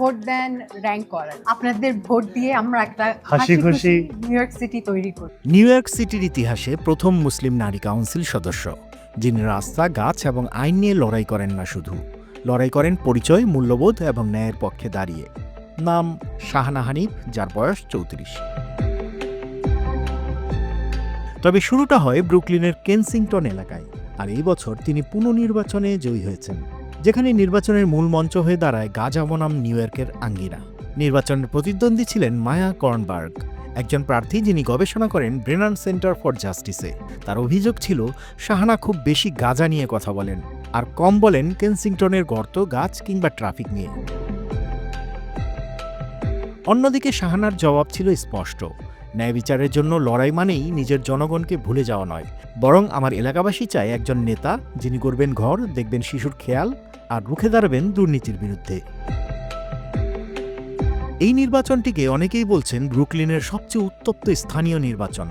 Vote দেন, rank করেন। আপনাদের vote দিয়ে আমরা একটা হাসি খুশি নিউ ইয়র্ক সিটি তৈরি করি। নিউ ইয়র্ক সিটির ইতিহাসে প্রথম মুসলিম নারী কাউন্সিল সদস্য, যিনি রাস্তা, গাছ এবং আইন নিয়ে লড়াই করেন না, শুধু লড়াই করেন পরিচয়, মূল্যবোধ এবং ন্যায়ের পক্ষে দাঁড়িয়ে। নাম শাহানা হানিফ, যার বয়স 34। তবে শুরুটা হয় ব্রুকলিনের কেনসিংটন এলাকায়, আর এই বছর তিনি পুনর্নির্বাচনে জয়ী হয়েছেন, যেখানে নির্বাচনের মূল মঞ্চ হয়ে দাঁড়ায় গাজা বনাম নিউ ইয়র্কের আঙ্গিনা। নির্বাচনের প্রতিদ্বন্দ্বী ছিলেন মায়া কর্নবার্গ, একজন প্রার্থী যিনি গবেষণা করেন ব্রেনান সেন্টার ফর জাস্টিসে। তার অভিযোগ ছিল শাহানা খুব বেশি গাজা নিয়ে কথা বলেন আর কম বলেন কেনসিংটনের গর্ত, গাছ কিংবা ট্রাফিক নিয়ে। অন্যদিকে শাহানার জবাব ছিল স্পষ্ট, ন্যায় বিচারের জন্য লড়াই মানেই নিজের জনগণকে ভুলে যাওয়া নয়, বরং আমার এলাকাবাসী চায় একজন নেতা যিনি করবেন ঘর, দেখবেন শিশুর খেয়াল আর রুখে দাঁড়াবেন দুর্নীতির বিরুদ্ধে। এই নির্বাচনটিকে অনেকেই বলছেন ব্রুকলিনের সবচেয়ে উত্তপ্ত স্থানীয় নির্বাচন,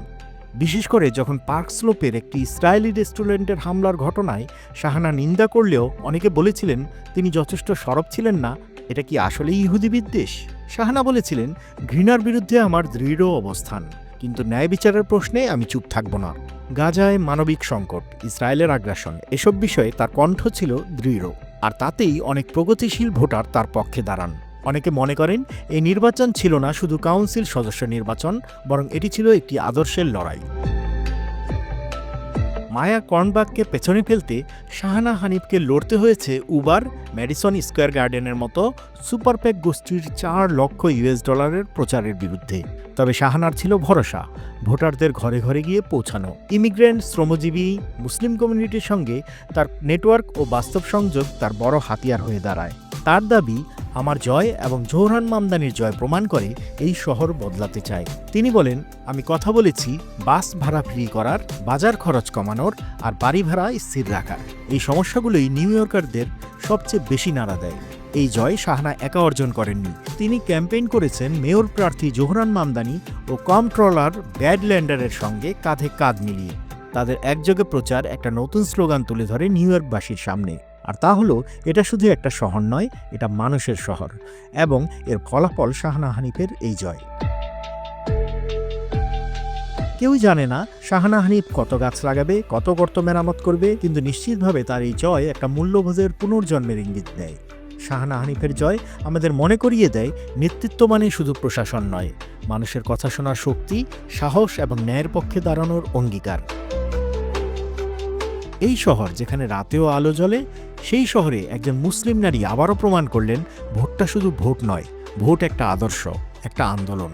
বিশেষ করে যখন পার্ক স্লোপের একটি ইসরায়েলি রেস্টুরেন্টের হামলার ঘটনায় শাহানা নিন্দা করলেও অনেকে বলেছিলেন তিনি যথেষ্ট সরব ছিলেন না। এটা কি আসলেই ইহুদি বিদ্বেষ? শাহানা বলেছিলেন, ঘৃণার বিরুদ্ধে আমার দৃঢ় অবস্থান, কিন্তু ন্যায় বিচারের প্রশ্নে আমি চুপ থাকব না। গাজায় মানবিক সংকট, ইসরায়েলের আগ্রাসন, এসব বিষয়ে তার কণ্ঠ ছিল দৃঢ়, আর তাতেই অনেক প্রগতিশীল ভোটার তার পক্ষে দাঁড়ান। অনেকে মনে করেন এই নির্বাচন ছিল না শুধু কাউন্সিল সদস্য নির্বাচন, বরং এটি ছিল একটি আদর্শের লড়াই। মায়া কর্নবার্গকে পেছনে ফেলতে শাহানা হানিফকে লড়তে হয়েছে উবার, ম্যাডিসন স্কোয়ার গার্ডেনের মতো সুপারপ্যাক গোষ্ঠীর $4 লক্ষ প্রচারের বিরুদ্ধে। তবে শাহানার ছিল ভরসা, ভোটারদের ঘরে ঘরে গিয়ে পৌঁছানো। ইমিগ্রেন্ট, শ্রমজীবী, মুসলিম কমিউনিটির সঙ্গে তার নেটওয়ার্ক ও বাস্তব সংযোগ তার বড় হাতিয়ার হয়ে দাঁড়ায়। তার দাবি, আমার জয় এবং জোহরান মামদানির জয় প্রমাণ করে এই শহর বদলাতে চায়। তিনি বলেন, আমি কথা বলেছি বাস ভাড়া ফ্রি করার, বাজার খরচ কমানোর আর বাড়ি ভাড়া স্থির রাখার। এই সমস্যাগুলোই নিউ ইয়র্কারদের সবচেয়ে বেশি নাড়া দেয়। এই জয় শাহানা একা অর্জন করেননি, তিনি ক্যাম্পেইন করেছেন মেয়র প্রার্থী জোহরান মামদানি ও কমট্রোলার ব্যাডল্যান্ডারের সঙ্গে কাঁধে কাঁধ মিলিয়ে। তাদের একযোগে প্রচার একটা নতুন স্লোগান তুলে ধরে নিউ ইয়র্কবাসীর সামনে, আর তা হলো, এটা শুধু একটা শহর নয়, এটা মানুষের শহর। এবং এর ফলাফল শাহানা হানিফের এই জয়। কেউই জানে না শাহানা হানিফ কত গাছ লাগাবে, কত গর্ত মেরামত করবে, কিন্তু নিশ্চিতভাবে তার এই জয় একটা মূল্যবোধের পুনর্জন্মের ইঙ্গিত দেয়। শাহানা হানিফের জয় আমাদের মনে করিয়ে দেয়, নেতৃত্ব মানে শুধু প্রশাসন নয়, মানুষের কথা শোনার শক্তি, সাহস এবং ন্যায়ের পক্ষে দাঁড়ানোর অঙ্গীকার। এই শহর যেখানে রাতেও আলো জ্বলে, সেই শহরে একজন মুসলিম নারী আবারও প্রমাণ করলেন, ভোটটা শুধু ভোট নয়, ভোট একটা আদর্শ, একটা আন্দোলন।